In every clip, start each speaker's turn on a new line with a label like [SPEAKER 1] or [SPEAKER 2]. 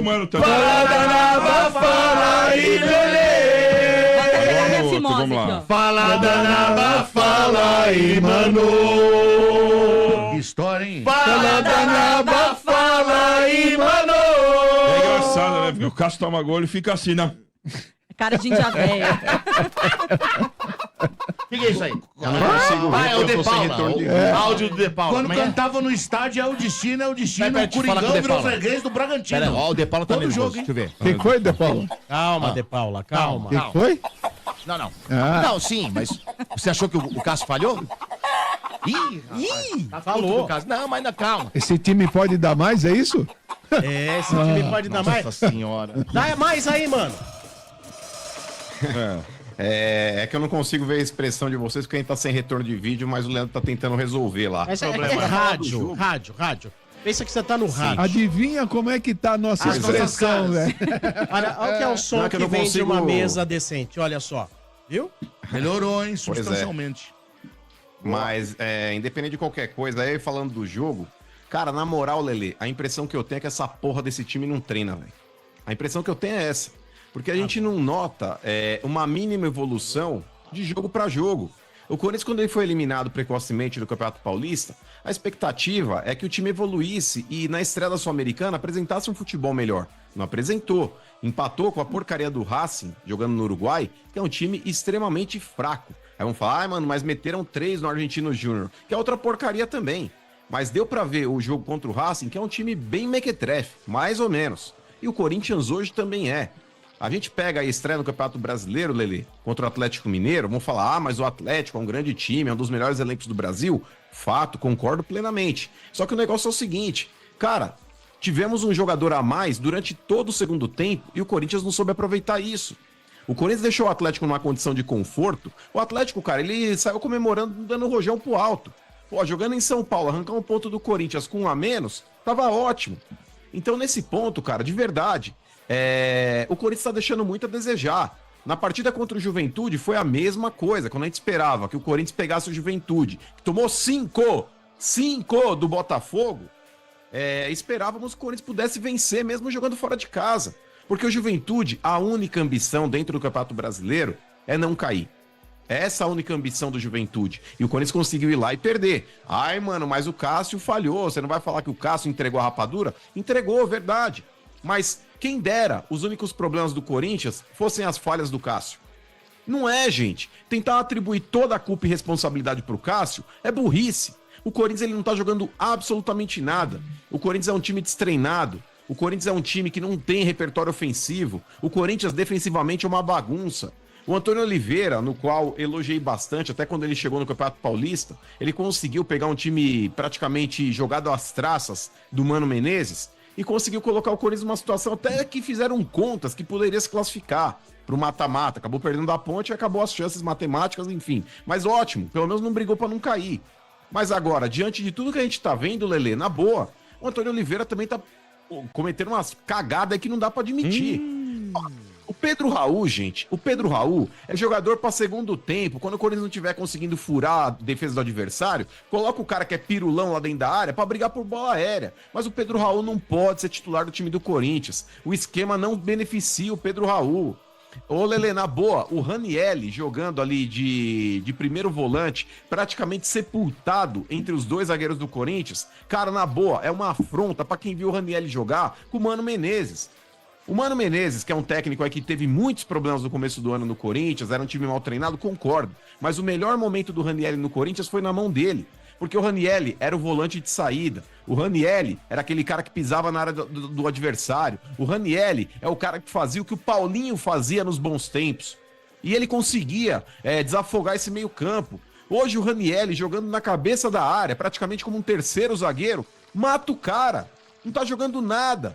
[SPEAKER 1] meu mano também.
[SPEAKER 2] Fala danada, fala aí, Lelê.
[SPEAKER 1] Vamos lá.
[SPEAKER 2] Fala danada, fala aí, mano.
[SPEAKER 3] Que história, hein?
[SPEAKER 2] Fala danada, fala aí, mano.
[SPEAKER 1] É engraçado, né? Porque o Cássio toma gol e fica assim, né?
[SPEAKER 4] Cara de índia velha.
[SPEAKER 3] O que é isso aí?
[SPEAKER 1] Eu não consigo ver,
[SPEAKER 3] É o
[SPEAKER 1] eu tô
[SPEAKER 3] De
[SPEAKER 1] sem
[SPEAKER 3] Paula.
[SPEAKER 1] retorno de
[SPEAKER 3] O áudio do De Paula.
[SPEAKER 2] Quando
[SPEAKER 3] Como é?
[SPEAKER 2] cantava no estádio, é o destino,
[SPEAKER 3] Pera,
[SPEAKER 2] o
[SPEAKER 3] deixa eu falar com o
[SPEAKER 2] Coringão
[SPEAKER 3] De
[SPEAKER 2] virou
[SPEAKER 3] Paula.
[SPEAKER 2] freguês do Bragantino.
[SPEAKER 3] Pera, ó, o De Paula tá
[SPEAKER 2] Todo
[SPEAKER 3] nervoso.
[SPEAKER 2] jogo, hein?
[SPEAKER 3] Deixa eu ver.
[SPEAKER 5] Que foi, De Paulo?
[SPEAKER 3] Calma, De Paula, calma.
[SPEAKER 5] Que foi?
[SPEAKER 3] Não, não.
[SPEAKER 5] Ah.
[SPEAKER 3] Não, sim, mas você achou que o Cássio falhou? Ih, rapaz, tá falou. Não, mas ainda calma.
[SPEAKER 5] Esse time pode dar mais, é isso?
[SPEAKER 6] É, esse time pode dar mais.
[SPEAKER 3] Nossa senhora.
[SPEAKER 6] Dá mais aí, mano.
[SPEAKER 7] É que eu não consigo ver a expressão de vocês porque a gente tá sem retorno de vídeo, mas o Leandro tá tentando resolver lá.
[SPEAKER 6] Mas é rádio. Pensa que você tá no rádio.
[SPEAKER 5] Adivinha como é que tá a nossa expressão, velho?
[SPEAKER 6] Olha o que é o som
[SPEAKER 7] Não, é
[SPEAKER 6] que,
[SPEAKER 7] que eu não
[SPEAKER 6] vem de
[SPEAKER 7] consigo-
[SPEAKER 6] uma mesa decente, olha só. Viu?
[SPEAKER 2] Melhorou, hein?
[SPEAKER 7] é.
[SPEAKER 2] Substancialmente.
[SPEAKER 7] Mas, independente de qualquer coisa, aí falando do jogo, cara, na moral, Lelê, a impressão que eu tenho é que essa porra desse time não treina, velho. A impressão que eu tenho é essa. Porque a gente não nota uma mínima evolução de jogo pra jogo. O Corinthians, quando ele foi eliminado precocemente do Campeonato Paulista, a expectativa é que o time evoluísse e na estreia da Sul-Americana apresentasse um futebol melhor. Não apresentou. Empatou com a porcaria do Racing, jogando no Uruguai, que é um time extremamente fraco. Aí vão falar, mano, mas meteram 3 no Argentino Júnior, que é outra porcaria também. Mas deu pra ver o jogo contra o Racing, que é um time bem mequetrefe, mais ou menos. E o Corinthians hoje também é. A gente pega a estreia no Campeonato Brasileiro, Lelê, contra o Atlético Mineiro, vão falar, mas o Atlético é um grande time, é um dos melhores elencos do Brasil. Fato, concordo plenamente. Só que o negócio é o seguinte, cara, tivemos um jogador a mais durante todo o segundo tempo e o Corinthians não soube aproveitar isso. O Corinthians deixou o Atlético numa condição de conforto. O Atlético, cara, ele saiu comemorando, dando rojão pro alto. Pô, jogando em São Paulo, arrancar um ponto do Corinthians com um a menos, tava ótimo. Então, nesse ponto, cara, de verdade, o Corinthians tá deixando muito a desejar. Na partida contra o Juventude foi a mesma coisa. Quando a gente esperava que o Corinthians pegasse o Juventude, que tomou 5 do Botafogo, esperávamos que o Corinthians pudesse vencer mesmo jogando fora de casa. Porque o Juventude, a única ambição dentro do Campeonato Brasileiro é não cair. É essa a única ambição do Juventude. E o Corinthians conseguiu ir lá e perder. Ai, mano, mas o Cássio falhou. Você não vai falar que o Cássio entregou a rapadura? Entregou, verdade. Mas quem dera os únicos problemas do Corinthians fossem as falhas do Cássio. Não é, gente. Tentar atribuir toda a culpa e responsabilidade pro Cássio é burrice. O Corinthians ele não tá jogando absolutamente nada. O Corinthians é um time destreinado. O Corinthians é um time que não tem repertório ofensivo. O Corinthians defensivamente é uma bagunça. O Antônio Oliveira, no qual elogiei bastante, até quando ele chegou no Campeonato Paulista, ele conseguiu pegar um time praticamente jogado às traças do Mano Menezes e conseguiu colocar o Corinthians numa situação até que fizeram contas que poderia se classificar para o mata-mata. Acabou perdendo da ponte e acabou as chances matemáticas, enfim. Mas ótimo, pelo menos não brigou para não cair. Mas agora, diante de tudo que a gente tá vendo, Lelê, na boa, o Antônio Oliveira também tá cometendo umas cagadas aí que não dá para admitir. O Pedro Raul, gente, o Pedro Raul é jogador para segundo tempo. Quando o Corinthians não estiver conseguindo furar a defesa do adversário, coloca o cara que é pirulão lá dentro da área para brigar por bola aérea. Mas o Pedro Raul não pode ser titular do time do Corinthians. O esquema não beneficia o Pedro Raul. Ô, Lelê, na boa, o Ranielli jogando ali de primeiro volante, praticamente sepultado entre os dois zagueiros do Corinthians, cara, na boa, é uma afronta para quem viu o Ranielli jogar com o Mano Menezes. O Mano Menezes, que é um técnico aí que teve muitos problemas no começo do ano no Corinthians, era um time mal treinado, concordo. Mas o melhor momento do Ranielli no Corinthians foi na mão dele. Porque o Ranielli era o volante de saída. O Ranielli era aquele cara que pisava na área do adversário. O Ranielli é o cara que fazia o que o Paulinho fazia nos bons tempos. E ele conseguia desafogar esse meio campo. Hoje o Ranielli, jogando na cabeça da área, praticamente como um terceiro zagueiro, mata o cara. Não tá jogando nada.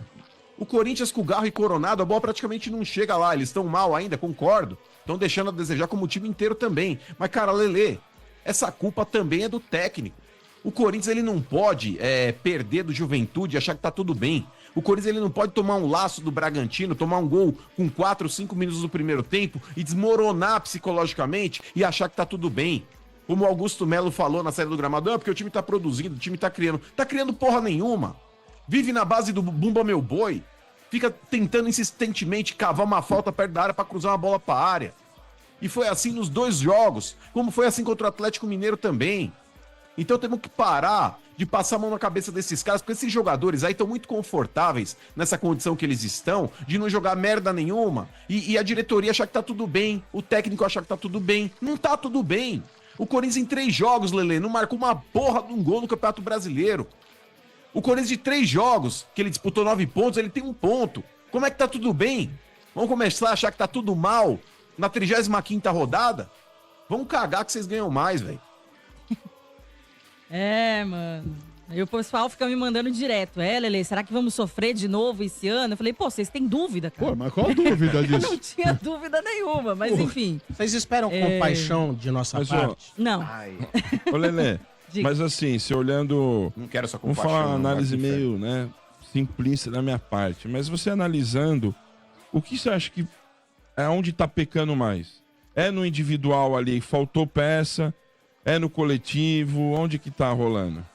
[SPEAKER 7] O Corinthians com o Garro e Coronado, a bola praticamente não chega lá. Eles estão mal ainda, concordo. Estão deixando a desejar como o time inteiro também. Mas, cara, Lelê, essa culpa também é do técnico. O Corinthians ele não pode perder do Juventude e achar que tá tudo bem. O Corinthians ele não pode tomar um laço do Bragantino, tomar um gol com 4, 5 minutos do primeiro tempo e desmoronar psicologicamente e achar que tá tudo bem. Como o Augusto Melo falou na saída do gramado, porque o time tá produzindo, o time tá criando. Tá criando porra nenhuma. Vive na base do Bumba Meu Boi. fica tentando insistentemente cavar uma falta perto da área pra cruzar uma bola pra área. E foi assim nos 2 jogos, como foi assim contra o Atlético Mineiro também. Então temos que parar de passar a mão na cabeça desses caras, porque esses jogadores aí estão muito confortáveis nessa condição que eles estão, de não jogar merda nenhuma, e a diretoria achar que tá tudo bem, o técnico achar que tá tudo bem. Não tá tudo bem. O Corinthians em 3 jogos, Lelê, não marcou uma porra de um gol no Campeonato Brasileiro. O Corinthians de 3 jogos, que ele disputou 9 pontos, ele tem 1 ponto. Como é que tá tudo bem? Vamos começar a achar que tá tudo mal na 35ª rodada? Vamos cagar que vocês ganham mais, velho.
[SPEAKER 4] Mano. Aí o pessoal fica me mandando direto. Lelê, será que vamos sofrer de novo esse ano? Eu falei, pô, vocês têm dúvida, cara?
[SPEAKER 5] Pô, mas qual a dúvida
[SPEAKER 4] Eu
[SPEAKER 5] disso?
[SPEAKER 4] não tinha dúvida nenhuma, mas enfim.
[SPEAKER 6] Vocês esperam compaixão de nossa
[SPEAKER 1] Mas, ó,
[SPEAKER 6] parte?
[SPEAKER 4] Não.
[SPEAKER 1] Ô, Lelê,
[SPEAKER 4] Diga.
[SPEAKER 1] mas assim, se olhando...
[SPEAKER 7] Não quero essa
[SPEAKER 1] Vamos
[SPEAKER 7] compaixão.
[SPEAKER 1] falar uma
[SPEAKER 7] não,
[SPEAKER 1] análise
[SPEAKER 7] vai pro inferno.
[SPEAKER 1] meio, né, simplista da minha parte. Mas você analisando, o que você acha que é onde tá pecando mais? É no individual ali, faltou peça? É no coletivo? Onde que tá rolando?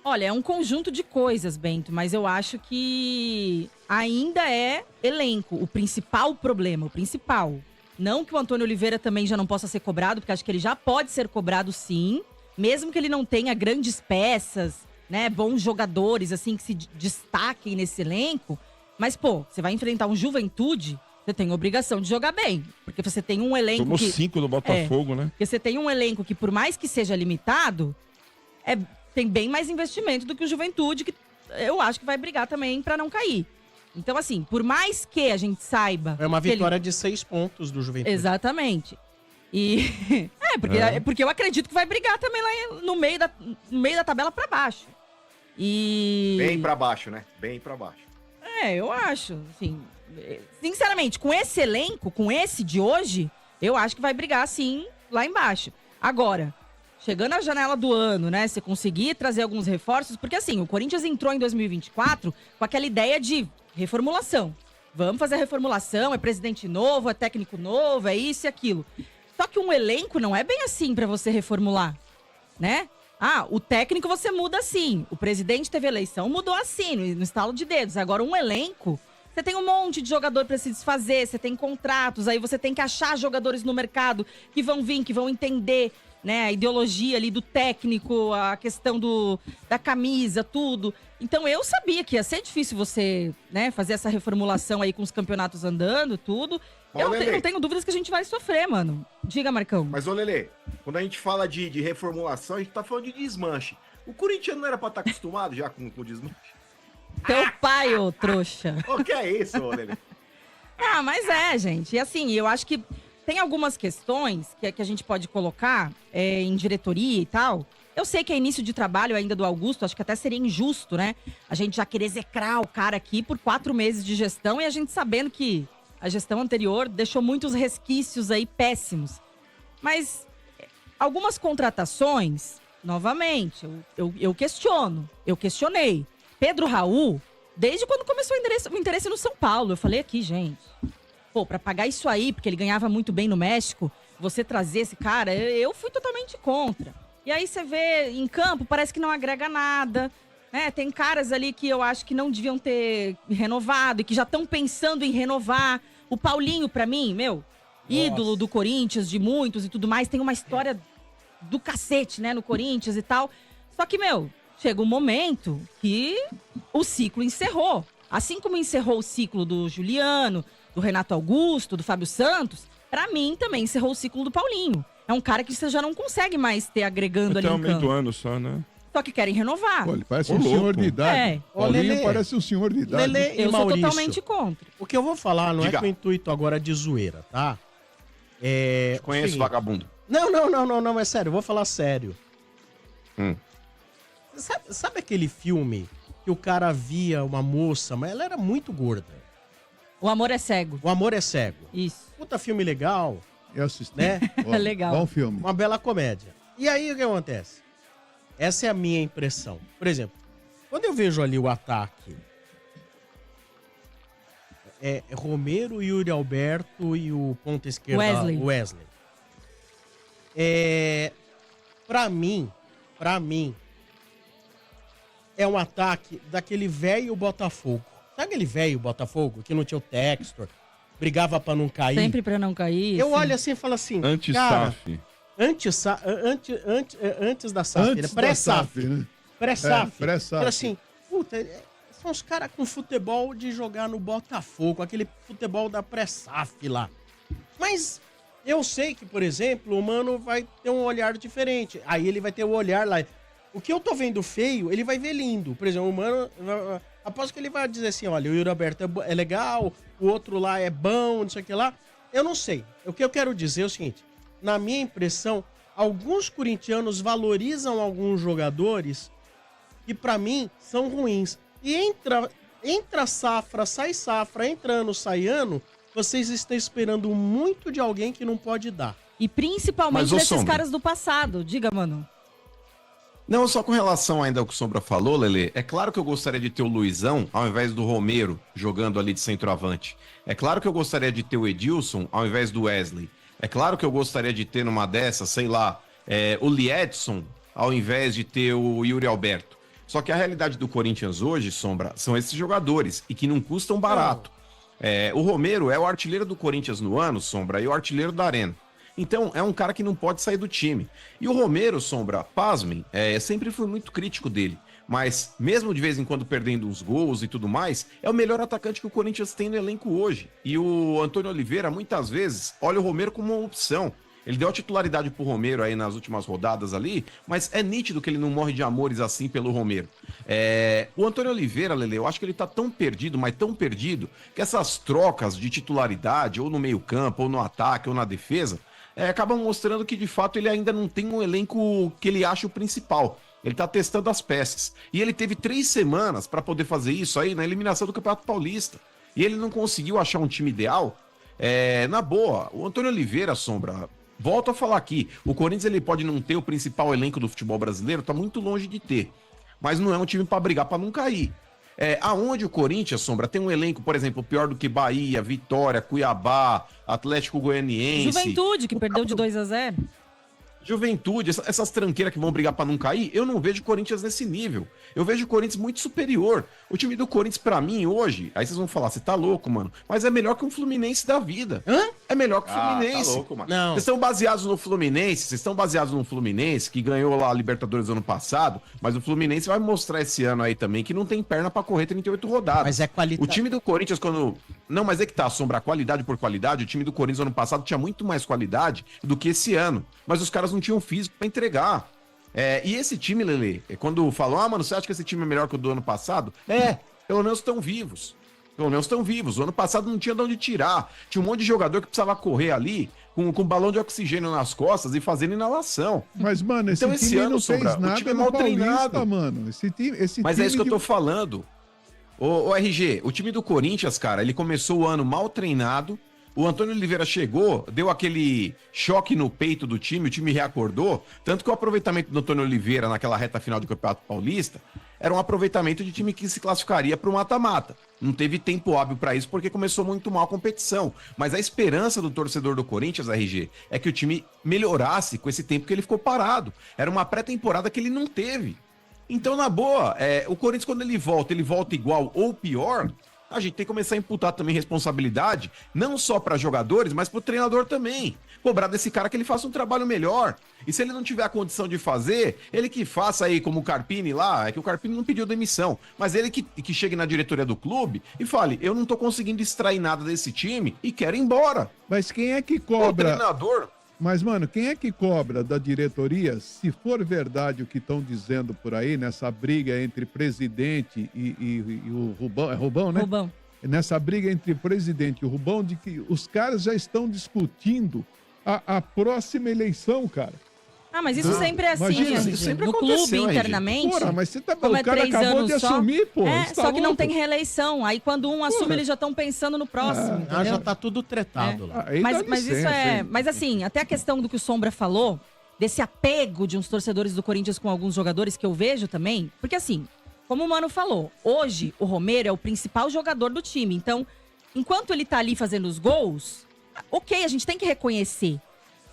[SPEAKER 4] Olha, é um conjunto de coisas, Bento, mas eu acho que ainda é elenco. O principal problema, o principal. Não que o Antônio Oliveira também já não possa ser cobrado, porque acho que ele já pode ser cobrado sim, mesmo que ele não tenha grandes peças, né, bons jogadores, assim, que se destaquem nesse elenco. Mas, pô, você vai enfrentar um Juventude, você tem obrigação de jogar bem. Porque você tem um elenco
[SPEAKER 1] Tomou
[SPEAKER 4] que...
[SPEAKER 1] 5 do Botafogo, né?
[SPEAKER 4] Porque você tem um elenco que, por mais que seja limitado, tem bem mais investimento do que o Juventude, que eu acho que vai brigar também pra não cair. Então, assim, por mais que a gente saiba...
[SPEAKER 6] É uma
[SPEAKER 4] que ele-
[SPEAKER 6] vitória de 6 pontos do Juventude.
[SPEAKER 4] Exatamente. E... porque eu acredito que vai brigar também lá no meio da tabela pra baixo. E...
[SPEAKER 7] Bem pra baixo, né? Bem pra baixo.
[SPEAKER 4] Eu acho, assim... Sinceramente, com esse elenco, com esse de hoje, eu acho que vai brigar, sim, lá embaixo. Agora, chegando à janela do ano, né, você conseguir trazer alguns reforços, porque assim, o Corinthians entrou em 2024 com aquela ideia de reformulação. Vamos fazer a reformulação, é presidente novo, é técnico novo, é isso e aquilo. Só que um elenco não é bem assim pra você reformular, né? O técnico você muda assim, o presidente teve eleição, mudou assim, no estalo de dedos. Agora, um elenco... Você tem um monte de jogador para se desfazer, você tem contratos, aí você tem que achar jogadores no mercado que vão vir, que vão entender, né, a ideologia ali do técnico, a questão da camisa, tudo. Então eu sabia que ia ser difícil você, né, fazer essa reformulação aí com os campeonatos andando, tudo. Eu não tenho dúvidas que a gente vai sofrer, mano. Diga, Marcão.
[SPEAKER 7] Mas, ô Lelê, quando a gente fala de reformulação, a gente tá falando de desmanche. O corintiano não era pra estar acostumado já com o desmanche?
[SPEAKER 4] Teu pai, ô trouxa.
[SPEAKER 7] O que é isso, ô Lelê?
[SPEAKER 4] Mas gente. E assim, eu acho que tem algumas questões que a gente pode colocar em diretoria e tal. Eu sei que é início de trabalho ainda do Augusto, acho que até seria injusto, né? A gente já querer execrar o cara aqui por 4 meses de gestão e a gente sabendo que a gestão anterior deixou muitos resquícios aí péssimos. Mas algumas contratações, novamente, eu questiono. Eu questionei. Pedro Raul, desde quando começou o interesse no São Paulo, eu falei aqui, gente, pô, pra pagar isso aí, porque ele ganhava muito bem no México, você trazer esse cara, eu fui totalmente contra. E aí você vê em campo, parece que não agrega nada, né? Tem caras ali que eu acho que não deviam ter renovado e que já estão pensando em renovar. O Paulinho, pra mim, ídolo do Corinthians, de muitos e tudo mais, tem uma história do cacete, né, no Corinthians e tal. Só que, chega um momento que o ciclo encerrou. Assim como encerrou o ciclo do Juliano, do Renato Augusto, do Fábio Santos, pra mim também encerrou o ciclo do Paulinho. É um cara que você já não consegue mais ter agregando ali
[SPEAKER 1] Até
[SPEAKER 4] no
[SPEAKER 1] o meio do
[SPEAKER 4] campo.
[SPEAKER 1] ano só, né?
[SPEAKER 4] Só que querem renovar.
[SPEAKER 5] Pô, ele parece
[SPEAKER 1] Ô,
[SPEAKER 5] um
[SPEAKER 1] louco.
[SPEAKER 5] senhor de idade.
[SPEAKER 6] Ô,
[SPEAKER 5] Paulinho
[SPEAKER 6] Lelê.
[SPEAKER 5] parece um senhor de idade.
[SPEAKER 6] Lelê e
[SPEAKER 4] Eu sou
[SPEAKER 6] Maurício,
[SPEAKER 4] totalmente contra.
[SPEAKER 6] o que eu vou falar não
[SPEAKER 7] Diga.
[SPEAKER 6] é com o intuito agora de zoeira, tá?
[SPEAKER 7] Te conheço,
[SPEAKER 6] seguinte.
[SPEAKER 7] vagabundo.
[SPEAKER 6] Não, é sério, eu vou falar sério.
[SPEAKER 7] Hum.
[SPEAKER 6] Sabe aquele filme que o cara via uma moça, mas ela era muito gorda?
[SPEAKER 4] O amor é cego.
[SPEAKER 6] O Amor é Cego.
[SPEAKER 4] Isso.
[SPEAKER 6] Puta filme legal,
[SPEAKER 5] Eu assisti.
[SPEAKER 6] né?
[SPEAKER 5] Ó,
[SPEAKER 4] Legal.
[SPEAKER 5] Bom filme.
[SPEAKER 6] Uma bela comédia. E aí o que acontece? Essa é a minha impressão. Por exemplo, quando eu vejo ali o ataque, Romero, Yuri Alberto e o ponta esquerda
[SPEAKER 4] Wesley.
[SPEAKER 6] Pra mim, é um ataque daquele velho Botafogo. Sabe aquele velho Botafogo que não tinha o Textor, brigava pra não cair?
[SPEAKER 4] Sempre pra não cair.
[SPEAKER 6] Eu
[SPEAKER 4] sim.
[SPEAKER 6] olho assim e falo assim, cara,
[SPEAKER 1] Anti-SAF.
[SPEAKER 6] antes da SAF,
[SPEAKER 5] Antes da
[SPEAKER 6] pré-SAF.
[SPEAKER 5] SAF, né?
[SPEAKER 6] Pré-SAF.
[SPEAKER 5] É, pré-SAF.
[SPEAKER 6] Era assim, puta, são os caras com futebol de jogar no Botafogo, aquele futebol da pré-SAF lá. Mas eu sei que, por exemplo, o Mano vai ter um olhar diferente. Aí ele vai ter o olhar lá. O que eu tô vendo feio, ele vai ver lindo. Por exemplo, o Mano... Após que ele vai dizer assim, olha, o Yuri Alberto é legal, o outro lá é bom, não sei o que lá. Eu não sei. O que eu quero dizer é o seguinte. Na minha impressão, alguns corintianos valorizam alguns jogadores que, pra mim, são ruins. E entra safra, entra ano, sai ano, vocês estão esperando muito de alguém que não pode dar.
[SPEAKER 4] E principalmente
[SPEAKER 7] Mas, ô,
[SPEAKER 4] desses
[SPEAKER 7] Sombra,
[SPEAKER 4] caras do passado. Diga, mano.
[SPEAKER 7] Não, só com relação ainda ao que o Sombra falou, Lelê, é claro que eu gostaria de ter o Luizão ao invés do Romero jogando ali de centroavante. É claro que eu gostaria de ter o Edilson ao invés do Wesley. É claro que eu gostaria de ter numa dessas, sei lá, o Liedson ao invés de ter o Yuri Alberto. Só que a realidade do Corinthians hoje, Sombra, são esses jogadores e que não custam barato. O Romero é o artilheiro do Corinthians no ano, Sombra, e o artilheiro da Arena. Então, é um cara que não pode sair do time. E o Romero, Sombra, pasmem, sempre fui muito crítico dele. Mas, mesmo de vez em quando perdendo uns gols e tudo mais, é o melhor atacante que o Corinthians tem no elenco hoje. E o Antônio Oliveira, muitas vezes, olha o Romero como uma opção. Ele deu a titularidade pro Romero aí nas últimas rodadas ali, mas é nítido que ele não morre de amores assim pelo Romero. O Antônio Oliveira, Lele, eu acho que ele tá tão perdido, mas tão perdido, que essas trocas de titularidade, ou no meio-campo, ou no ataque, ou na defesa, acabam mostrando que, de fato, ele ainda não tem um elenco que ele acha o principal. Ele tá testando as peças. E ele teve 3 semanas para poder fazer isso aí na eliminação do Campeonato Paulista. E ele não conseguiu achar um time ideal. Na boa, o Antônio Oliveira, Sombra, volto a falar aqui, o Corinthians ele pode não ter o principal elenco do futebol brasileiro, tá muito longe de ter. Mas não é um time para brigar para não cair. Aonde o Corinthians, Sombra, tem um elenco, por exemplo, pior do que Bahia, Vitória, Cuiabá, Atlético Goianiense...
[SPEAKER 4] Juventude, que perdeu de 2-0.
[SPEAKER 7] Juventude, essas tranqueiras que vão brigar pra não cair, eu não vejo o Corinthians nesse nível. Eu vejo o Corinthians muito superior. O time do Corinthians, pra mim, hoje, aí vocês vão falar, você tá louco, mano, mas é melhor que um Fluminense da vida.
[SPEAKER 6] Hã?
[SPEAKER 7] É melhor que o Fluminense.
[SPEAKER 3] Tá louco, mano.
[SPEAKER 6] Não.
[SPEAKER 7] Vocês estão baseados no Fluminense, que ganhou lá a Libertadores ano passado, mas o Fluminense vai mostrar esse ano aí também que não tem perna pra correr 38 rodadas.
[SPEAKER 6] Mas é qualidade.
[SPEAKER 7] O time do Corinthians, quando... Não, mas é que tá, Sombra, qualidade por qualidade, o time do Corinthians ano passado tinha muito mais qualidade do que esse ano. Mas os caras não tinham físico pra entregar. E esse time, Lelê, quando falam, mano, você acha que esse time é melhor que o do ano passado? Pelo menos estão vivos. Pelo menos estão vivos. O ano passado não tinha de onde tirar. Tinha um monte de jogador que precisava correr ali com balão de oxigênio nas costas e fazendo inalação.
[SPEAKER 5] Mas, mano, esse
[SPEAKER 7] Então, esse
[SPEAKER 5] time
[SPEAKER 7] ano,
[SPEAKER 5] não fez
[SPEAKER 7] Sombra, o
[SPEAKER 5] nada
[SPEAKER 7] time é
[SPEAKER 5] no
[SPEAKER 7] mal
[SPEAKER 5] Paulista,
[SPEAKER 7] treinado.
[SPEAKER 5] mano. Esse
[SPEAKER 7] Mas
[SPEAKER 5] time
[SPEAKER 7] é isso que eu tô falando. Ô, RG, o time do Corinthians, cara, ele começou o ano mal treinado. O Antônio Oliveira chegou, deu aquele choque no peito do time, o time reacordou. Tanto que o aproveitamento do Antônio Oliveira naquela reta final do Campeonato Paulista era um aproveitamento de time que se classificaria para o mata-mata. Não teve tempo hábil para isso porque começou muito mal a competição. Mas a esperança do torcedor do Corinthians, RG, é que o time melhorasse com esse tempo que ele ficou parado. Era uma pré-temporada que ele não teve. Então, na boa, o Corinthians, quando ele volta igual ou pior, a gente tem que começar a imputar também responsabilidade, não só para jogadores, mas para o treinador também. Cobrar desse cara que ele faça um trabalho melhor. E se ele não tiver a condição de fazer, ele que faça aí como o Carpini lá, é que o Carpini não pediu demissão, mas ele que chegue na diretoria do clube e fale, eu não tô conseguindo extrair nada desse time e quero ir embora.
[SPEAKER 5] Mas quem é que
[SPEAKER 7] O
[SPEAKER 5] cobra?
[SPEAKER 7] treinador...
[SPEAKER 5] Mas, mano, quem é que cobra da diretoria, se for verdade o que estão dizendo por aí, nessa briga entre presidente e o Rubão, é Rubão, né?
[SPEAKER 4] Rubão.
[SPEAKER 5] Nessa briga entre presidente e o Rubão, de que os caras já estão discutindo a próxima eleição, cara.
[SPEAKER 4] Mas isso sempre é assim,
[SPEAKER 5] Imagina,
[SPEAKER 4] RG.
[SPEAKER 7] isso sempre
[SPEAKER 4] No
[SPEAKER 7] aconteceu,
[SPEAKER 4] clube,
[SPEAKER 7] RG.
[SPEAKER 4] internamente.
[SPEAKER 5] Porra, mas você tá...
[SPEAKER 4] Como
[SPEAKER 5] o cara
[SPEAKER 4] 3
[SPEAKER 5] acabou
[SPEAKER 4] anos
[SPEAKER 5] de
[SPEAKER 4] só.
[SPEAKER 5] assumir, pô. Você tá
[SPEAKER 4] Só que não
[SPEAKER 5] louco?
[SPEAKER 4] tem reeleição. Aí quando um assume, eles já estão pensando no próximo.
[SPEAKER 6] Ah, já
[SPEAKER 4] entendeu?
[SPEAKER 6] tá tudo tretado lá.
[SPEAKER 5] Aí dá
[SPEAKER 4] Mas isso
[SPEAKER 5] licença,
[SPEAKER 4] é.
[SPEAKER 5] hein?
[SPEAKER 4] Mas assim, até a questão do que o Sombra falou, desse apego de uns torcedores do Corinthians com alguns jogadores que eu vejo também. Porque assim, como o Mano falou, hoje o Romero é o principal jogador do time. Então, enquanto ele tá ali fazendo os gols, ok, a gente tem que reconhecer.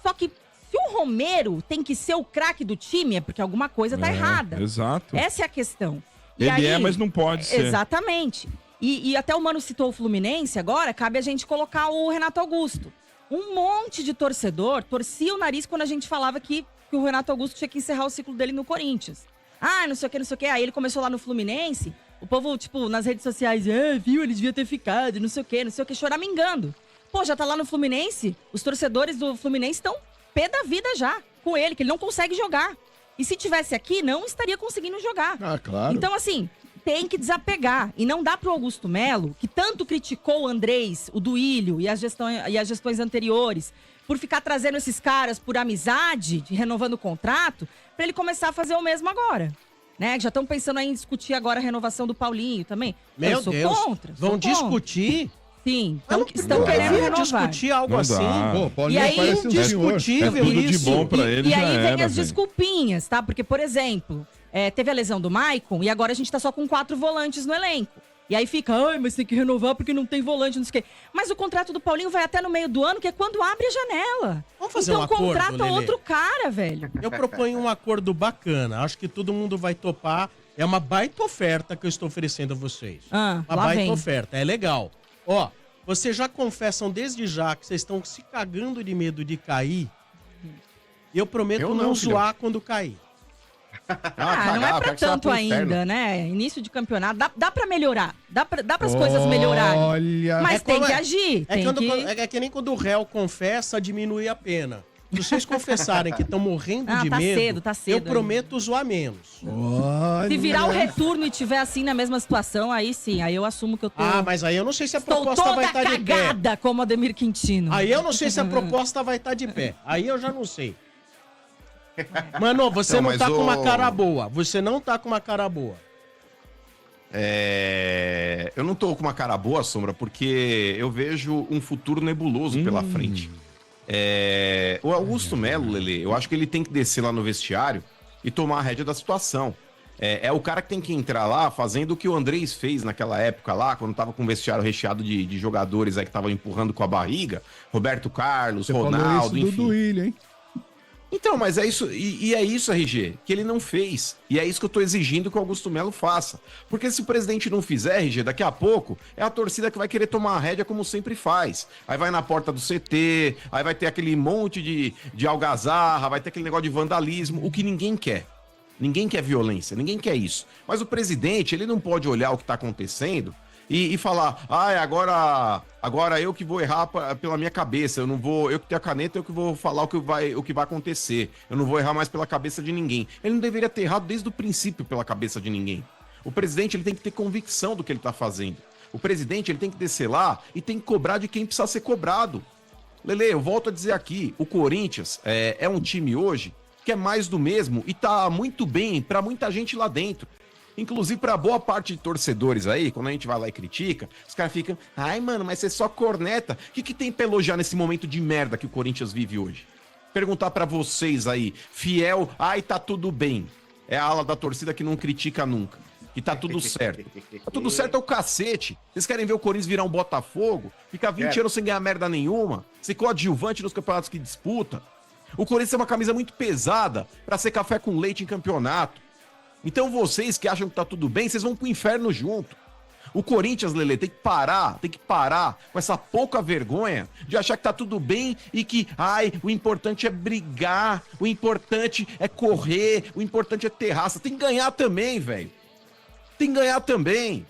[SPEAKER 4] Só que se o Romero tem que ser o craque do time, é porque alguma coisa tá errada.
[SPEAKER 1] Exato.
[SPEAKER 4] Essa é a questão. E
[SPEAKER 1] Ele
[SPEAKER 4] aí-
[SPEAKER 1] é, mas não pode ser.
[SPEAKER 4] Exatamente. E até o Mano citou o Fluminense agora, cabe a gente colocar o Renato Augusto. Um monte de torcedor torcia o nariz quando a gente falava que o Renato Augusto tinha que encerrar o ciclo dele no Corinthians. Ah, não sei o que, não sei o que. Aí ele começou lá no Fluminense, o povo, tipo, nas redes sociais, viu, ele devia ter ficado, não sei o que, choramingando. Pô, já tá lá no Fluminense, os torcedores do Fluminense estão pé da vida já com ele, que ele não consegue jogar. E se tivesse aqui, não estaria conseguindo jogar.
[SPEAKER 5] Ah, claro.
[SPEAKER 4] Então, assim, tem que desapegar. E não dá pro Augusto Melo, que tanto criticou o Andrés, o Duílio e as gestões anteriores, por ficar trazendo esses caras por amizade, renovando o contrato, pra ele começar a fazer o mesmo agora. Né? Já estão pensando aí em discutir agora a renovação do Paulinho também.
[SPEAKER 6] Meu
[SPEAKER 4] eu sou
[SPEAKER 6] Deus.
[SPEAKER 4] contra.
[SPEAKER 6] Vão
[SPEAKER 4] sou contra.
[SPEAKER 6] discutir?
[SPEAKER 4] Sim,
[SPEAKER 6] Estão
[SPEAKER 4] querendo renovar.
[SPEAKER 6] discutir algo
[SPEAKER 1] Não
[SPEAKER 6] assim.
[SPEAKER 1] dá.
[SPEAKER 5] Pô, Paulinho
[SPEAKER 4] E aí,
[SPEAKER 5] parece um senhor.
[SPEAKER 6] indiscutível
[SPEAKER 1] É tudo de
[SPEAKER 6] isso.
[SPEAKER 1] bom pra ele,
[SPEAKER 4] E
[SPEAKER 1] já
[SPEAKER 4] aí vem
[SPEAKER 1] era,
[SPEAKER 4] as
[SPEAKER 1] velho.
[SPEAKER 4] desculpinhas, tá? Porque, por exemplo, teve a lesão do Maicon e agora a gente tá só com 4 volantes no elenco. E aí fica, mas tem que renovar porque não tem volante, não sei o quê. Mas o contrato do Paulinho vai até no meio do ano, que é quando abre a janela.
[SPEAKER 6] Vamos fazer
[SPEAKER 4] então
[SPEAKER 6] um acordo,
[SPEAKER 4] contrata
[SPEAKER 6] Lelê.
[SPEAKER 4] outro cara, velho.
[SPEAKER 6] Eu proponho um acordo bacana. Acho que todo mundo vai topar. É uma baita oferta que eu estou oferecendo a vocês.
[SPEAKER 4] Ah,
[SPEAKER 6] Uma
[SPEAKER 4] lá
[SPEAKER 6] baita
[SPEAKER 4] vem.
[SPEAKER 6] oferta. É legal. Ó, vocês já confessam desde já que vocês estão se cagando de medo de cair. Eu prometo
[SPEAKER 7] Eu
[SPEAKER 6] não
[SPEAKER 7] não,
[SPEAKER 6] zoar quando cair.
[SPEAKER 4] Não é pra tanto ainda, né? Início de campeonato, dá pra melhorar. Dá pras coisas melhorarem.
[SPEAKER 5] Olha.
[SPEAKER 4] Mas tem
[SPEAKER 6] como
[SPEAKER 4] que agir.
[SPEAKER 6] É que nem quando o réu confessa, diminui a pena. Se vocês confessarem que estão morrendo de
[SPEAKER 4] tá
[SPEAKER 6] medo,
[SPEAKER 4] tá cedo
[SPEAKER 6] eu
[SPEAKER 4] ainda.
[SPEAKER 6] prometo zoar menos.
[SPEAKER 5] Olha.
[SPEAKER 4] Se virar o retorno e tiver assim na mesma situação, aí sim, aí eu assumo que eu tô...
[SPEAKER 6] Mas aí eu não sei se a
[SPEAKER 4] Estou
[SPEAKER 6] proposta
[SPEAKER 4] toda
[SPEAKER 6] vai estar de pé.
[SPEAKER 4] cagada como Ademir Quintino.
[SPEAKER 6] Aí eu não sei se a proposta vai estar de pé. Aí eu já não sei. Mano, você
[SPEAKER 7] Não,
[SPEAKER 6] não
[SPEAKER 7] mas
[SPEAKER 6] tá com uma cara boa. Você não tá com uma cara boa.
[SPEAKER 7] Eu não tô com uma cara boa, Sombra, porque eu vejo um futuro nebuloso pela frente. O Augusto Melo, Lelê, eu acho que ele tem que descer lá no vestiário e tomar a rédea da situação. É o cara que tem que entrar lá fazendo o que o Andrés fez naquela época lá, quando tava com o vestiário recheado de jogadores aí que estavam empurrando com a barriga. Roberto Carlos,
[SPEAKER 5] Você falou
[SPEAKER 7] Ronaldo,
[SPEAKER 5] isso do
[SPEAKER 7] enfim.
[SPEAKER 5] Duílio, hein?
[SPEAKER 7] Então, mas é isso, e é isso, RG, que ele não fez. E é isso que eu tô exigindo que o Augusto Melo faça. Porque se o presidente não fizer, RG, daqui a pouco, é a torcida que vai querer tomar a rédea como sempre faz. Aí vai na porta do CT, aí vai ter aquele monte de algazarra, vai ter aquele negócio de vandalismo, o que ninguém quer. Ninguém quer violência, ninguém quer isso. Mas o presidente, ele não pode olhar o que tá acontecendo e falar, agora eu que vou errar pela minha cabeça, eu que tenho a caneta, eu que vou falar o que vai acontecer, eu não vou errar mais pela cabeça de ninguém. Ele não deveria ter errado desde o princípio pela cabeça de ninguém. O presidente, ele tem que ter convicção do que ele tá fazendo. O presidente, ele tem que descer lá e tem que cobrar de quem precisa ser cobrado. Lele, eu volto a dizer aqui, o Corinthians é um time hoje que é mais do mesmo e tá muito bem pra muita gente lá dentro. Inclusive, pra boa parte de torcedores aí, quando a gente vai lá e critica, os caras ficam, mano, mas você só corneta. O que tem pra elogiar nesse momento de merda que o Corinthians vive hoje? Perguntar pra vocês aí, fiel, tá tudo bem. É a ala da torcida que não critica nunca. Que tá tudo certo. Tá tudo certo é o cacete. Vocês querem ver o Corinthians virar um Botafogo? Ficar 20 anos sem ganhar merda nenhuma? Ser coadjuvante nos campeonatos que disputa? O Corinthians é uma camisa muito pesada pra ser café com leite em campeonato. Então vocês que acham que tá tudo bem, vocês vão pro inferno junto. O Corinthians, Lelê, tem que parar com essa pouca vergonha de achar que tá tudo bem e que, o importante é brigar, o importante é correr, o importante é ter raça. Tem que ganhar também, velho. Tem que ganhar também.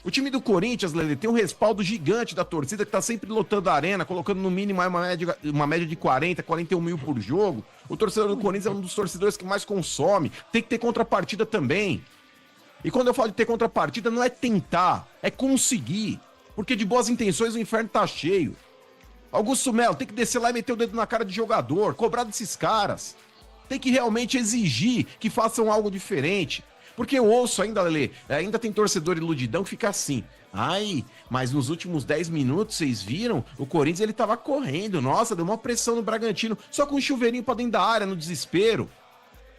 [SPEAKER 7] O time do Corinthians, Lelê, tem um respaldo gigante da torcida que tá sempre lotando a arena, colocando no mínimo uma média de 40, 41 mil por jogo. O torcedor do Corinthians é um dos torcedores que mais consome. Tem que ter contrapartida também. E quando eu falo de ter contrapartida, não é tentar, é conseguir. Porque de boas intenções o inferno tá cheio. Augusto Melo tem que descer lá e meter o dedo na cara de jogador, cobrar desses caras. Tem que realmente exigir que façam algo diferente. Porque eu ouço ainda, Lelê, ainda tem torcedor iludidão que fica assim. Mas nos últimos 10 minutos, vocês viram? O Corinthians, ele tava correndo. Nossa, deu uma pressão no Bragantino. Só com um chuveirinho pra dentro da área, no desespero.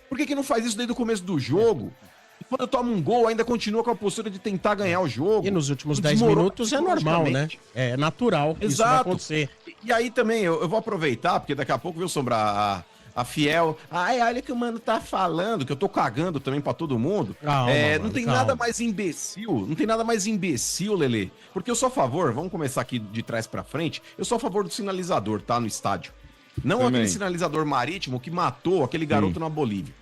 [SPEAKER 7] Por que não faz isso desde o começo do jogo? E quando toma um gol, ainda continua com a postura de tentar ganhar o jogo.
[SPEAKER 6] E nos últimos 10 minutos é normal, né? É natural.
[SPEAKER 7] Exato.
[SPEAKER 6] Isso vai acontecer.
[SPEAKER 7] E aí também, eu vou aproveitar, porque daqui a pouco, viu, Sombra, a fiel. Ai, olha o que o mano tá falando, que eu tô cagando também pra todo mundo.
[SPEAKER 6] Calma,
[SPEAKER 7] Não
[SPEAKER 6] mano,
[SPEAKER 7] tem
[SPEAKER 6] calma.
[SPEAKER 7] nada mais imbecil, não tem nada mais imbecil, Lelê. Porque eu sou a favor, vamos começar aqui de trás pra frente, eu sou a favor do sinalizador, tá? No estádio. Não
[SPEAKER 1] Também.
[SPEAKER 7] aquele sinalizador marítimo que matou aquele garoto na Bolívia.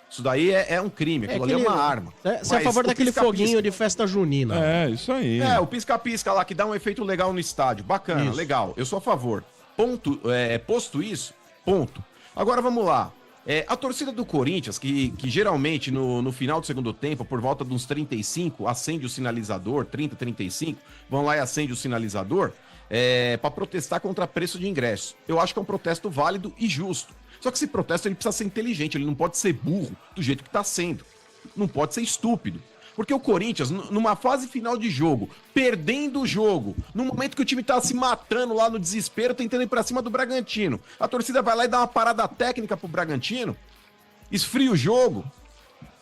[SPEAKER 7] Isso daí é um crime, aquilo ali é uma arma.
[SPEAKER 6] Você é a
[SPEAKER 7] Mas
[SPEAKER 6] favor
[SPEAKER 7] o
[SPEAKER 6] daquele
[SPEAKER 7] pisca-pisca-
[SPEAKER 6] foguinho de festa junina.
[SPEAKER 1] É, isso aí.
[SPEAKER 7] O pisca-pisca lá que dá um efeito legal no estádio. Bacana,
[SPEAKER 6] Isso.
[SPEAKER 7] legal. Eu sou a favor. Posto isso, ponto. Agora vamos lá. A torcida do Corinthians, que geralmente no final do segundo tempo, por volta de uns 35, acende o sinalizador, 30, 35, vão lá e acende o sinalizador, para protestar contra preço de ingresso. Eu acho que é um protesto válido e justo. Só que esse protesto ele precisa ser inteligente, ele não pode ser burro do jeito que está sendo. Não pode ser estúpido. Porque o Corinthians, numa fase final de jogo, perdendo o jogo, no momento que o time tá se matando lá no desespero, tentando ir pra cima do Bragantino, a torcida vai lá e dá uma parada técnica pro Bragantino, esfria o jogo,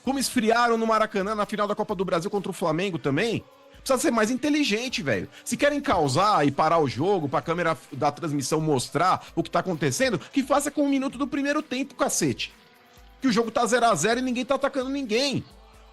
[SPEAKER 7] como esfriaram no Maracanã na final da Copa do Brasil contra o Flamengo também. Precisa ser mais inteligente, velho. Se querem causar e parar o jogo pra câmera da transmissão mostrar o que tá acontecendo, que faça com 1 minuto do primeiro tempo, cacete. Que o jogo tá 0-0 e ninguém tá atacando ninguém.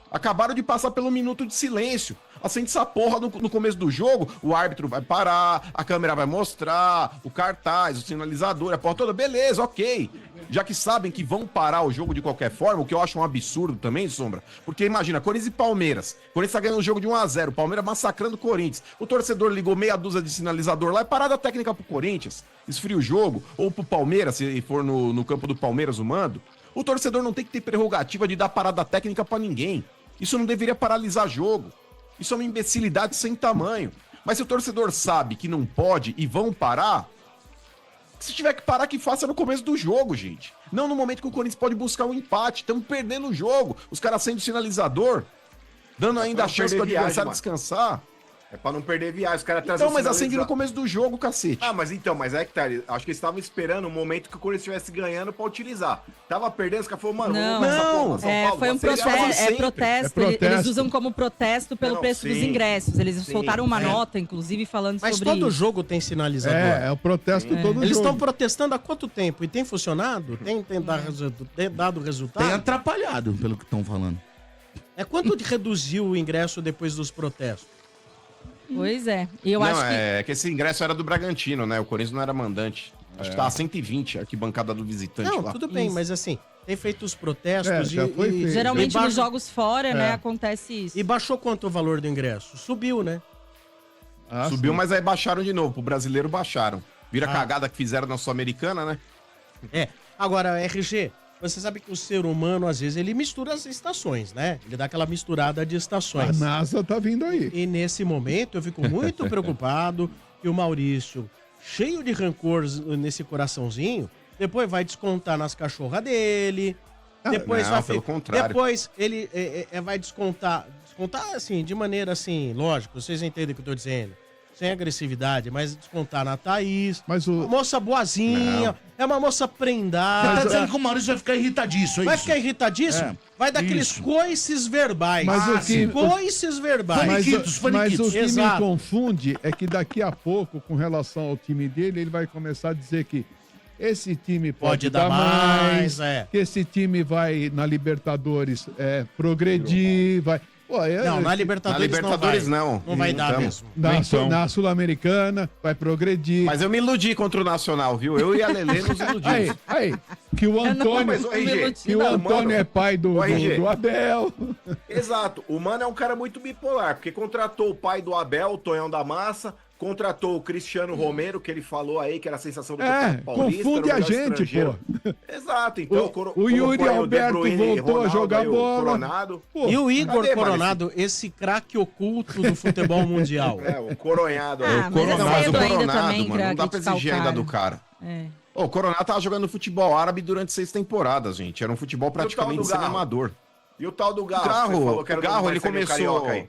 [SPEAKER 7] Acabaram de passar pelo minuto de silêncio. Acende essa porra no começo do jogo, o árbitro vai parar, a câmera vai mostrar, o cartaz, o sinalizador, a porra toda. Beleza, ok. Já que sabem que vão parar o jogo de qualquer forma, o que eu acho um absurdo também, Sombra. Porque imagina, Corinthians e Palmeiras. Corinthians tá ganhando o jogo de 1-0, o Palmeiras massacrando o Corinthians. O torcedor ligou meia dúzia de sinalizador lá, é parada técnica pro Corinthians. Esfria o jogo, ou pro Palmeiras, se for no campo do Palmeiras o mando. O torcedor não tem que ter prerrogativa de dar parada técnica pra ninguém. Isso não deveria paralisar jogo. Isso é uma imbecilidade sem tamanho. Mas se o torcedor sabe que não pode e vão parar, se tiver que parar, que faça no começo do jogo, gente. Não no momento que o Corinthians pode buscar um empate. Estamos perdendo o jogo. Os caras acendem o sinalizador, dando ainda a chance do adversário descansar.
[SPEAKER 8] É pra não perder viagem, os caras
[SPEAKER 7] Então, mas acende no começo do jogo, cacete.
[SPEAKER 8] Ah, mas é que tá. Acho que eles estavam esperando o momento que o Corinthians estivesse ganhando pra utilizar. Tava perdendo, os caras falaram, mano,
[SPEAKER 4] Não,
[SPEAKER 8] vamos começar a porra, São Paulo,
[SPEAKER 4] foi um
[SPEAKER 8] vocês
[SPEAKER 4] protesto.
[SPEAKER 8] fazem sempre.
[SPEAKER 4] Protesto. Eles usam como protesto pelo preço dos ingressos. Eles soltaram uma nota, inclusive, falando
[SPEAKER 6] Mas
[SPEAKER 4] sobre
[SPEAKER 6] todo
[SPEAKER 4] isso.
[SPEAKER 6] jogo tem sinalizador.
[SPEAKER 5] É o protesto todo
[SPEAKER 6] Eles
[SPEAKER 5] jogo.
[SPEAKER 6] estão protestando há quanto tempo? E tem funcionado? Tem dado resultado?
[SPEAKER 3] Tem atrapalhado, pelo que estão falando.
[SPEAKER 6] Quanto reduziu o ingresso depois dos protestos?
[SPEAKER 4] Pois é. E eu
[SPEAKER 7] Não,
[SPEAKER 4] acho que...
[SPEAKER 7] é que esse ingresso era do Bragantino, né? O Corinthians não era mandante. Acho que tava 120 a arquibancada do visitante
[SPEAKER 6] Não,
[SPEAKER 7] lá.
[SPEAKER 6] tudo bem,
[SPEAKER 4] Isso.
[SPEAKER 6] mas assim, tem feito os protestos
[SPEAKER 5] já foi feito.
[SPEAKER 4] Geralmente
[SPEAKER 6] e
[SPEAKER 4] nos jogos fora, né, acontece isso.
[SPEAKER 6] E baixou quanto o valor do ingresso? Subiu, né?
[SPEAKER 5] Ah,
[SPEAKER 7] Subiu,
[SPEAKER 5] sim.
[SPEAKER 7] mas aí baixaram de novo. Pro brasileiro baixaram. Vira a cagada que fizeram na Sul-Americana, né?
[SPEAKER 6] Agora, RG, você sabe que o ser humano, às vezes, ele mistura as estações, né? Ele dá aquela misturada de
[SPEAKER 5] A
[SPEAKER 6] estações.
[SPEAKER 5] NASA tá vindo aí.
[SPEAKER 6] E nesse momento eu fico muito preocupado que o Maurício, cheio de rancor nesse coraçãozinho, depois vai descontar nas cachorras dele. Depois
[SPEAKER 7] não,
[SPEAKER 6] vai
[SPEAKER 7] pelo contrário.
[SPEAKER 6] Depois ele vai descontar assim, de maneira assim, lógico, vocês entendem o que eu tô dizendo. Sem agressividade, mas descontar na Thaís.
[SPEAKER 5] Mas o-
[SPEAKER 6] Moça boazinha, é uma moça
[SPEAKER 3] Você tá
[SPEAKER 6] prendada.
[SPEAKER 3] dizendo que o Maurício vai ficar irritadíssimo, é
[SPEAKER 6] Vai
[SPEAKER 3] isso?
[SPEAKER 6] ficar irritadíssimo?
[SPEAKER 3] É,
[SPEAKER 6] Vai dar aqueles
[SPEAKER 3] isso.
[SPEAKER 6] coices verbais.
[SPEAKER 5] Mas o que-
[SPEAKER 6] Coices verbais.
[SPEAKER 5] Mas,
[SPEAKER 3] Faniquitos,
[SPEAKER 5] mas
[SPEAKER 3] faniquitos.
[SPEAKER 5] o que
[SPEAKER 6] Exato.
[SPEAKER 5] me confunde é que daqui a pouco, com relação ao time dele, ele vai começar a dizer que esse time pode dar mais, que esse time vai na Libertadores progredir, vai... Pô,
[SPEAKER 6] Não, na Libertadores,
[SPEAKER 7] Na Libertadores
[SPEAKER 6] não. Não vai dar
[SPEAKER 7] tamo.
[SPEAKER 6] mesmo.
[SPEAKER 5] na Sul-Americana vai progredir.
[SPEAKER 7] Mas eu me iludi contra o Nacional, viu? Eu e a Lelê nos iludimos.
[SPEAKER 5] Aí, que o Antônio,
[SPEAKER 8] mas, ô, RG,
[SPEAKER 5] que o Antônio é pai do
[SPEAKER 8] RG.
[SPEAKER 5] do Abel.
[SPEAKER 8] Exato. O Mano é um cara muito bipolar, porque contratou o pai do Abel, o Tonhão da Massa, contratou o Cristiano Romero, que ele falou aí que era a sensação do Campeonato Paulista,
[SPEAKER 5] confunde
[SPEAKER 8] era o
[SPEAKER 5] a
[SPEAKER 8] melhor
[SPEAKER 5] gente,
[SPEAKER 8] estrangeiro.
[SPEAKER 5] pô.
[SPEAKER 8] Exato, então
[SPEAKER 5] O Yuri
[SPEAKER 8] colocou aí o De
[SPEAKER 5] Alberto
[SPEAKER 8] Bruyne,
[SPEAKER 5] voltou a
[SPEAKER 8] Ronaldo,
[SPEAKER 5] jogar
[SPEAKER 8] aí o
[SPEAKER 5] bola.
[SPEAKER 8] Coronado.
[SPEAKER 5] Pô,
[SPEAKER 6] E o Igor
[SPEAKER 8] cadê,
[SPEAKER 6] Coronado, esse craque oculto do futebol mundial.
[SPEAKER 8] O Coronhado.
[SPEAKER 4] Ah, mas é
[SPEAKER 7] Coronado,
[SPEAKER 4] cedo ainda
[SPEAKER 7] Coronado,
[SPEAKER 4] também
[SPEAKER 7] mano.
[SPEAKER 4] pra
[SPEAKER 7] Não dá pra
[SPEAKER 4] criticar o
[SPEAKER 7] exigir ainda
[SPEAKER 4] cara.
[SPEAKER 7] do cara.
[SPEAKER 4] É.
[SPEAKER 7] Ô, o Coronado tava jogando futebol árabe durante 6 temporadas, gente. Era um futebol praticamente
[SPEAKER 8] do Garro?
[SPEAKER 7] semi-amador.
[SPEAKER 8] E o tal do
[SPEAKER 7] O
[SPEAKER 8] Garro? Você
[SPEAKER 7] Garro,
[SPEAKER 8] falou que era
[SPEAKER 7] o Garro ele
[SPEAKER 8] Marcelinho
[SPEAKER 7] começou...
[SPEAKER 8] Carioca aí.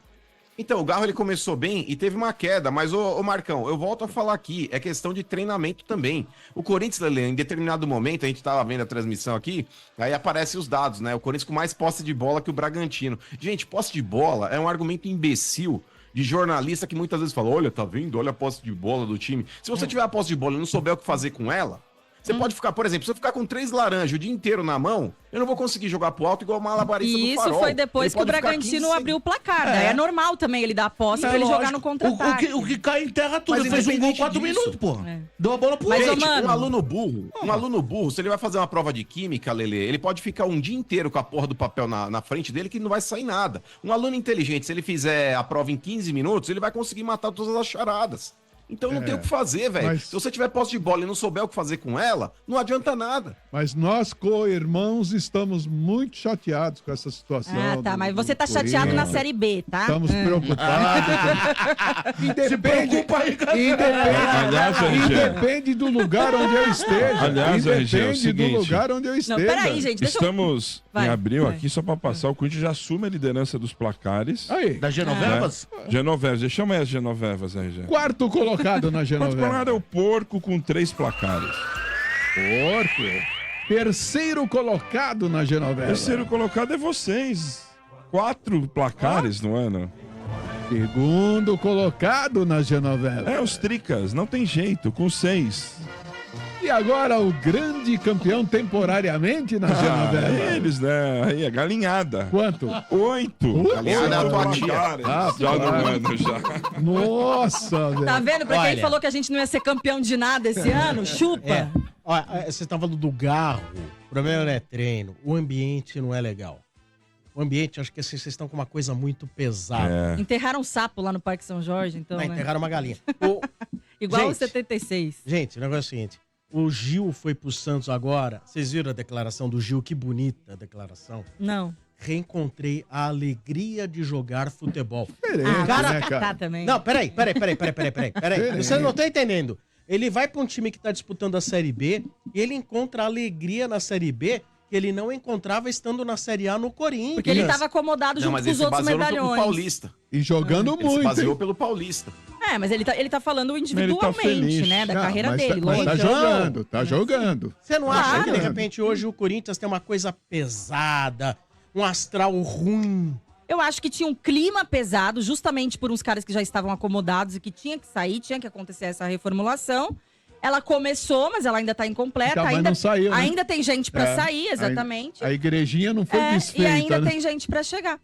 [SPEAKER 7] Então, o Garro ele começou bem e teve uma queda, mas ô Marcão, eu volto a falar aqui, é questão de treinamento também. O Corinthians, Lelê, em determinado momento, a gente tava vendo a transmissão aqui, aí aparecem os dados, né? O Corinthians com mais posse de bola que o Bragantino. Gente, posse de bola é um argumento imbecil de jornalista que muitas vezes fala, olha, tá vendo? Olha a posse de bola do time. Se você tiver a posse de bola e não souber o que fazer com ela, Você pode ficar, por exemplo, se eu ficar com 3 laranjas o dia inteiro na mão, eu não vou conseguir jogar pro alto igual o malabarista do
[SPEAKER 4] E isso
[SPEAKER 7] Farol.
[SPEAKER 4] foi depois
[SPEAKER 7] Ele
[SPEAKER 4] que o
[SPEAKER 7] pode ficar
[SPEAKER 4] Bragantino
[SPEAKER 7] 15
[SPEAKER 4] abriu o placar. Daí é normal também ele dar a posse pra ele jogar no contra-ataque.
[SPEAKER 3] O que cai em terra tudo.
[SPEAKER 7] Mas
[SPEAKER 3] Ele fez um gol
[SPEAKER 7] independente
[SPEAKER 3] 4
[SPEAKER 7] disso-
[SPEAKER 3] minutos, porra.
[SPEAKER 4] É.
[SPEAKER 3] Deu a bola pro
[SPEAKER 4] Mas,
[SPEAKER 3] outro.
[SPEAKER 4] ô, mano-
[SPEAKER 7] um aluno burro, se ele vai fazer uma prova de química, Lelê, ele pode ficar um dia inteiro com a porra do papel na frente dele que não vai sair nada. Um aluno inteligente, se ele fizer a prova em 15 minutos, ele vai conseguir matar todas as charadas. Então não tem o que fazer, velho.
[SPEAKER 5] mas-
[SPEAKER 7] Se você tiver posse de bola e não souber o que fazer com ela, não adianta nada.
[SPEAKER 5] Mas nós, co-irmãos, estamos muito chateados com essa situação.
[SPEAKER 4] Ah, tá.
[SPEAKER 5] do-
[SPEAKER 4] Mas você
[SPEAKER 5] do
[SPEAKER 4] tá chateado na
[SPEAKER 5] Corinthians.
[SPEAKER 4] Série B, tá?
[SPEAKER 5] Estamos preocupados.
[SPEAKER 3] Se preocupa aí, cara.
[SPEAKER 1] Aliás, RG,
[SPEAKER 5] Independe do lugar onde eu esteja.
[SPEAKER 1] Aliás, RG, é o
[SPEAKER 5] Independe
[SPEAKER 1] seguinte.
[SPEAKER 5] do lugar onde eu
[SPEAKER 4] Não,
[SPEAKER 5] esteja.
[SPEAKER 4] peraí, gente. Deixa eu...
[SPEAKER 1] estamos
[SPEAKER 4] Vai,
[SPEAKER 1] em abril
[SPEAKER 4] vai.
[SPEAKER 1] aqui, só pra passar, o Corinthians já assume a liderança dos placares.
[SPEAKER 5] Aí,
[SPEAKER 3] Das Genovevas?
[SPEAKER 1] Genovevas, chama aí as Genovevas, RG.
[SPEAKER 5] quarto colocado na
[SPEAKER 1] Quanto
[SPEAKER 5] Genoveva.
[SPEAKER 1] colocado é o Porco com 3 placares.
[SPEAKER 5] Porco. Terceiro colocado na Genoveva.
[SPEAKER 1] Terceiro colocado é vocês. 4 placares no ano.
[SPEAKER 5] Segundo colocado na Genoveva.
[SPEAKER 1] É, os Tricas, não tem jeito, com 6.
[SPEAKER 5] E agora o grande campeão temporariamente na Genoveva.
[SPEAKER 1] Eles, né? Aí, a galinhada.
[SPEAKER 5] Quanto?
[SPEAKER 1] 8.
[SPEAKER 7] Galinhada é a tua tia.
[SPEAKER 1] Já no ano, já.
[SPEAKER 5] Nossa, velho.
[SPEAKER 4] Tá vendo? Pra quem
[SPEAKER 6] Olha.
[SPEAKER 4] falou que a gente não ia ser campeão de nada esse ano, chupa.
[SPEAKER 6] Olha, vocês estão falando do garro, o problema não é treino, o ambiente não é legal. O ambiente, acho que vocês estão com uma coisa muito pesada.
[SPEAKER 4] Enterraram um sapo lá no Parque São Jorge, então,
[SPEAKER 6] Vai
[SPEAKER 4] né?
[SPEAKER 6] enterrar uma galinha.
[SPEAKER 4] Igual o
[SPEAKER 6] Gente.
[SPEAKER 4] 76.
[SPEAKER 6] Gente, o negócio é o seguinte, o Gil foi pro Santos agora, vocês viram a declaração do Gil? Que bonita a declaração.
[SPEAKER 4] Não.
[SPEAKER 6] Reencontrei a alegria de jogar futebol.
[SPEAKER 5] Diferente,
[SPEAKER 6] cara,
[SPEAKER 5] né, cara?
[SPEAKER 4] Tá também.
[SPEAKER 6] Não, peraí.
[SPEAKER 5] Diferente.
[SPEAKER 6] Você não tá entendendo. Ele vai pra um time que tá disputando a Série B e ele encontra alegria na Série B que ele não encontrava estando na Série A no Corinthians.
[SPEAKER 4] Porque ele tava acomodado
[SPEAKER 7] Não,
[SPEAKER 4] junto
[SPEAKER 7] mas
[SPEAKER 4] com
[SPEAKER 7] ele
[SPEAKER 4] os
[SPEAKER 7] se
[SPEAKER 4] outros
[SPEAKER 7] baseou no
[SPEAKER 4] medalhões.
[SPEAKER 7] Paulista.
[SPEAKER 5] E jogando
[SPEAKER 7] Ele se
[SPEAKER 5] muito.
[SPEAKER 7] baseou
[SPEAKER 5] hein?
[SPEAKER 7] pelo Paulista.
[SPEAKER 4] É, mas ele tá falando individualmente,
[SPEAKER 1] feliz.
[SPEAKER 4] né? Da
[SPEAKER 5] Não,
[SPEAKER 4] carreira
[SPEAKER 5] mas
[SPEAKER 4] dele,
[SPEAKER 5] mas
[SPEAKER 4] lógico.
[SPEAKER 5] tá jogando, tá jogando.
[SPEAKER 6] Você não acha
[SPEAKER 4] Claro.
[SPEAKER 6] que de repente hoje o Corinthians tem uma coisa pesada, um astral ruim?
[SPEAKER 4] Eu acho que tinha um clima pesado, justamente por uns caras que já estavam acomodados e que tinha que sair, tinha que acontecer essa reformulação. Ela começou, mas ela ainda tá incompleta.
[SPEAKER 5] Então, mas
[SPEAKER 4] ainda,
[SPEAKER 5] não saiu, né?
[SPEAKER 4] ainda tem gente pra
[SPEAKER 5] É,
[SPEAKER 4] sair, exatamente.
[SPEAKER 5] A igrejinha não foi
[SPEAKER 4] É,
[SPEAKER 5] desfeita,
[SPEAKER 4] e ainda
[SPEAKER 5] né?
[SPEAKER 4] tem gente pra chegar.